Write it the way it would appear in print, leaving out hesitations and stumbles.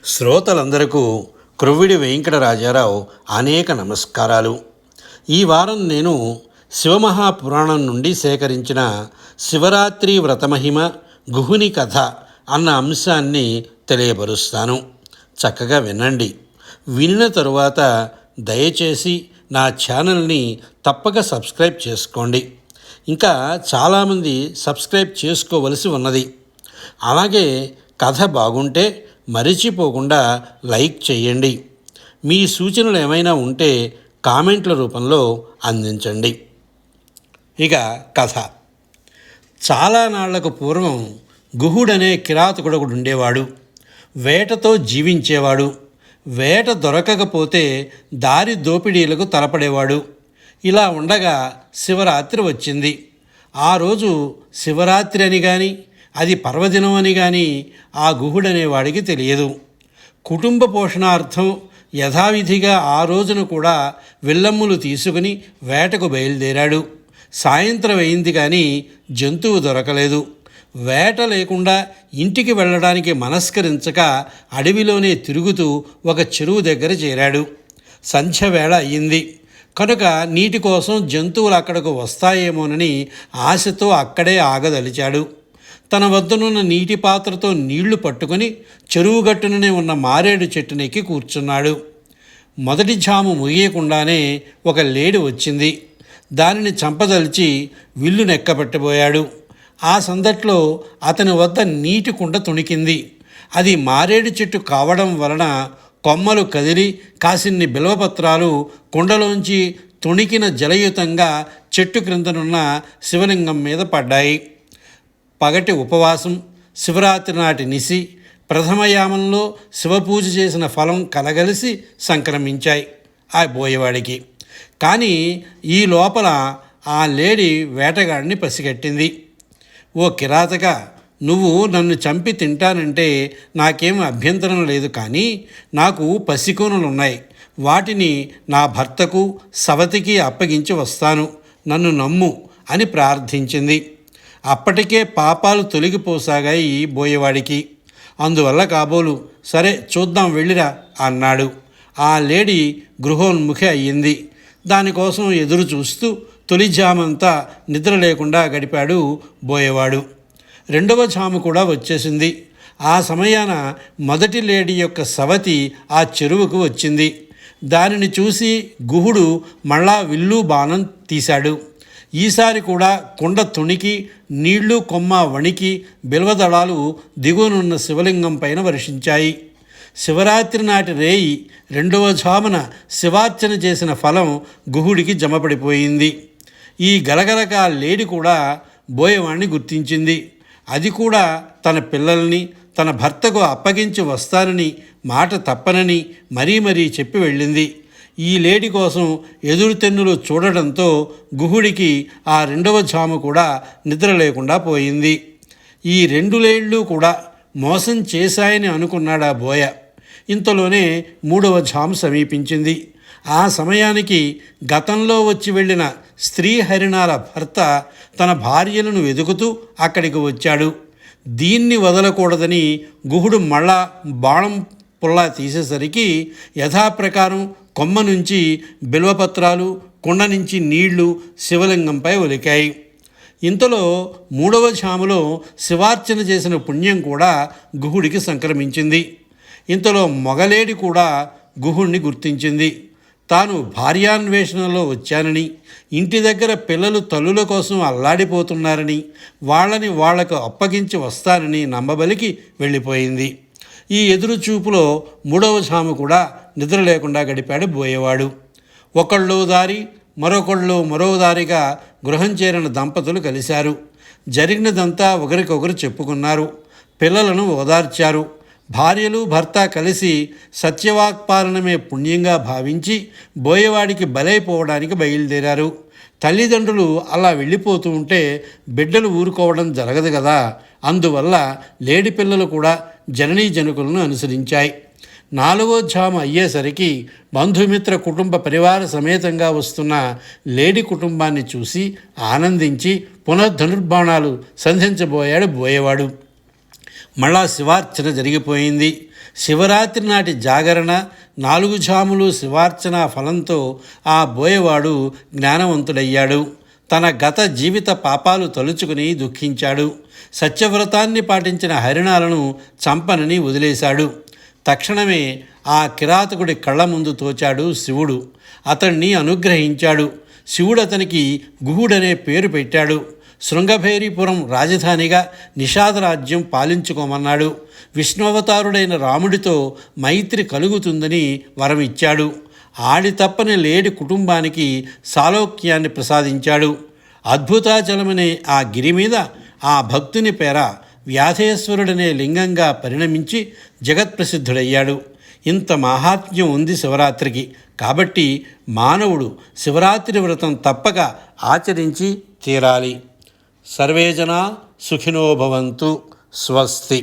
శ్రోతలందరకు క్రొవ్విడి వెంకటరాజారావు అనేక నమస్కారాలు. ఈ వారం నేను శివమహాపురాణం నుండి సేకరించిన శివరాత్రి వ్రతమహిమ గుహుని కథ అన్న అంశాన్ని తెలియపరుస్తాను. చక్కగా వినండి. వినిన తరువాత దయచేసి నా ఛానల్ని తప్పక సబ్స్క్రైబ్ చేసుకోండి. ఇంకా చాలామంది సబ్స్క్రైబ్ చేసుకోవలసి ఉన్నది. అలాగే కథ బాగుంటే మరిచిపోకుండా లైక్ చేయండి. మీ సూచనలు ఏమైనా ఉంటే కామెంట్ల రూపంలో అందించండి. ఇక కథ. చాలా నాళ్లకు పూర్వం గుహుడనే కిరాతకుడు ఉండేవాడు. వేటతో జీవించేవాడు. వేట దొరకకపోతే దారి దోపిడీలకు తలపడేవాడు. ఇలా ఉండగా శివరాత్రి వచ్చింది. ఆ రోజు శివరాత్రి అని కానీ అది పర్వదినం అని కానీ ఆ గుహుడనేవాడికి తెలియదు. కుటుంబ పోషణార్థం యథావిధిగా ఆ రోజున కూడా విల్లమ్ములు తీసుకుని వేటకు బయలుదేరాడు. సాయంత్రం అయింది కానీ జంతువు దొరకలేదు. వేట లేకుండా ఇంటికి వెళ్ళడానికి మనస్కరించక అడవిలోనే తిరుగుతూ ఒక చెరువు దగ్గర చేరాడు. సంధ్య వేళ అయ్యింది కనుక నీటి కోసం జంతువులు అక్కడకు వస్తాయేమోనని ఆశతో అక్కడే ఆగదలిచాడు. తన వద్దనున్న నీటి పాత్రతో నీళ్లు పట్టుకొని చెరువు గట్టుననే ఉన్న మారేడు చెట్టునెక్కి కూర్చున్నాడు. మొదటి జాము ముగియకుండానే ఒక లేడి వచ్చింది. దానిని చంపదలిచి విల్లు నెక్కబెట్టబోయాడు. ఆ సందట్లో అతని వద్ద నీటి కుండ తుణికింది. అది మారేడు చెట్టు కావడం వలన కొమ్మలు కదిలి కాసిన్ని బిల్వపత్రాలు కుండలోంచి తుణికిన జలయుతంగా చెట్టు క్రిందనున్న శివలింగం మీద పడ్డాయి. పగటి ఉపవాసం, శివరాత్రి నాటి నిశి, ప్రథమయామంలో శివపూజ చేసిన ఫలం కలగలిసి సంక్రమించాయి ఆ బోయేవాడికి. కానీ ఈ లోపల ఆ లేడీ వేటగాడిని పసిగట్టింది. ఓ కిరాతక, నువ్వు నన్ను చంపి తింటానంటే నాకేం అభ్యంతరం లేదు, కానీ నాకు పసికోనులున్నాయి. వాటిని నా భర్తకు సవతికి అప్పగించి వస్తాను, నన్ను నమ్ము అని ప్రార్థించింది. అప్పటికే పాపాలు తొలగిపోసాగాయి ఈ బోయేవాడికి. అందువల్ల కాబోలు సరే చూద్దాం వెళ్ళిరా అన్నాడు. ఆ లేడీ గృహోన్ముఖి అయ్యింది. దానికోసం ఎదురు చూస్తూ తొలి జామంతా నిద్ర లేకుండా గడిపాడు బోయేవాడు. రెండవ జాము కూడా వచ్చేసింది. ఆ సమయాన మొదటి లేడీ యొక్క సవతి ఆ చెరువుకు వచ్చింది. దానిని చూసి గుహుడు మళ్ళా విల్లు బాణం తీశాడు. ఈసారి కూడా కుండ తుణికి నీళ్లు కొమ్మ వణికి బిల్వదళాలు దిగువనున్న శివలింగం పైన వర్షించాయి. శివరాత్రి నాటి రేయి రెండవ జామున శివార్చన చేసిన ఫలం గుహుడికి జమపడిపోయింది. ఈ గలగలక లేడి కూడా బోయేవాణ్ణి గుర్తించింది. అది కూడా తన పిల్లల్ని తన భర్తకు అప్పగించి వస్తానని మాట తప్పనని మరీ చెప్పి వెళ్ళింది. ఈ లేడి కోసం ఎదురుతెన్నులు చూడడంతో గుహుడికి ఆ రెండవ జాము కూడా నిద్ర లేకుండా పోయింది. ఈ రెండు లేళ్ళు కూడా మోసం చేశాయని అనుకున్నాడు ఆ బోయ. ఇంతలోనే మూడవ జాము సమీపించింది. ఆ సమయానికి గతంలో వచ్చి వెళ్ళిన స్త్రీ హరిణాల భర్త తన భార్యలను వెతుకుతూ అక్కడికి వచ్చాడు. దీన్ని వదలకూడదని గుహుడు మళ్ళా బాణం పుల్లా తీసేసరికి యథాప్రకారం కొమ్మ నుంచి బిల్వపత్రాలు, కుండ నుంచి నీళ్లు శివలింగంపై ఒలికాయి. ఇంతలో మూడవ జాములో శివార్చన చేసిన పుణ్యం కూడా గుహుడికి సంక్రమించింది. ఇంతలో మొగలేడి కూడా గుహుడిని గుర్తించింది. తాను భార్యాన్వేషణలో వచ్చానని, ఇంటి దగ్గర పిల్లలు తల్లుల కోసం అల్లాడిపోతున్నారని, వాళ్ళని వాళ్లకు అప్పగించి వస్తానని నమ్మబలికి వెళ్ళిపోయింది. ఈ ఎదురుచూపులో మూడవ జాము కూడా నిద్ర లేకుండా గడిపాడు బోయేవాడు. ఒకళ్ళో దారి మరొకళ్ళు మరో దారిగా గృహం చేరిన దంపతులు కలిశారు. జరిగినదంతా ఒకరికొకరు చెప్పుకున్నారు. పిల్లలను ఓదార్చారు. భార్యలు భర్త కలిసి సత్యవాక్పాలనమే పుణ్యంగా భావించి బోయేవాడికి బలైపోవడానికి బయలుదేరారు. తల్లిదండ్రులు అలా వెళ్ళిపోతూ ఉంటే బిడ్డలు ఊరుకోవడం జరగదు కదా. అందువల్ల లేడి పిల్లలు కూడా జననీ జనకులను అనుసరించాయి. నాలుగో జాము అయ్యేసరికి బంధుమిత్ర కుటుంబ పరివార సమేతంగా వస్తున్న లేడి కుటుంబాన్ని చూసి ఆనందించి పునఃధనుర్బాణాలు సంధించబోయాడు బోయేవాడు. మళ్ళా శివార్చన జరిగిపోయింది. శివరాత్రి నాటి జాగరణ 4 జాములు శివార్చన ఫలంతో ఆ బోయవాడు జ్ఞానవంతుడయ్యాడు. తన గత జీవిత పాపాలు తలుచుకుని దుఃఖించాడు. సత్యవ్రతాన్ని పాటించిన హరిణాలను చంపనని వదిలేశాడు. తక్షణమే ఆ కిరాతకుడి కళ్ళ ముందు తోచాడు శివుడు. అతణ్ణి అనుగ్రహించాడు. శివుడు అతనికి గుహుడనే పేరు పెట్టాడు. శృంగభేరీపురం రాజధానిగా నిషాదరాజ్యం పాలించుకోమన్నాడు. విష్ణువతారుడైన రాముడితో మైత్రి కలుగుతుందని వరమిచ్చాడు. ఆడి తప్పని లేడి కుటుంబానికి సాలోక్యాన్ని ప్రసాదించాడు. అద్భుతాచలమనే ఆ గిరి మీద ఆ భక్తుని పేర వ్యాధేశ్వరుడనే లింగంగా పరిణమించి జగత్ప్రసిద్ధుడయ్యాడు. ఇంత మహాత్మ్యం ఉంది శివరాత్రికి. కాబట్టి మానవుడు శివరాత్రి వ్రతం తప్పక ఆచరించి తీరాలి. సర్వే జనా సుఖినో భవంతు. స్వస్తి.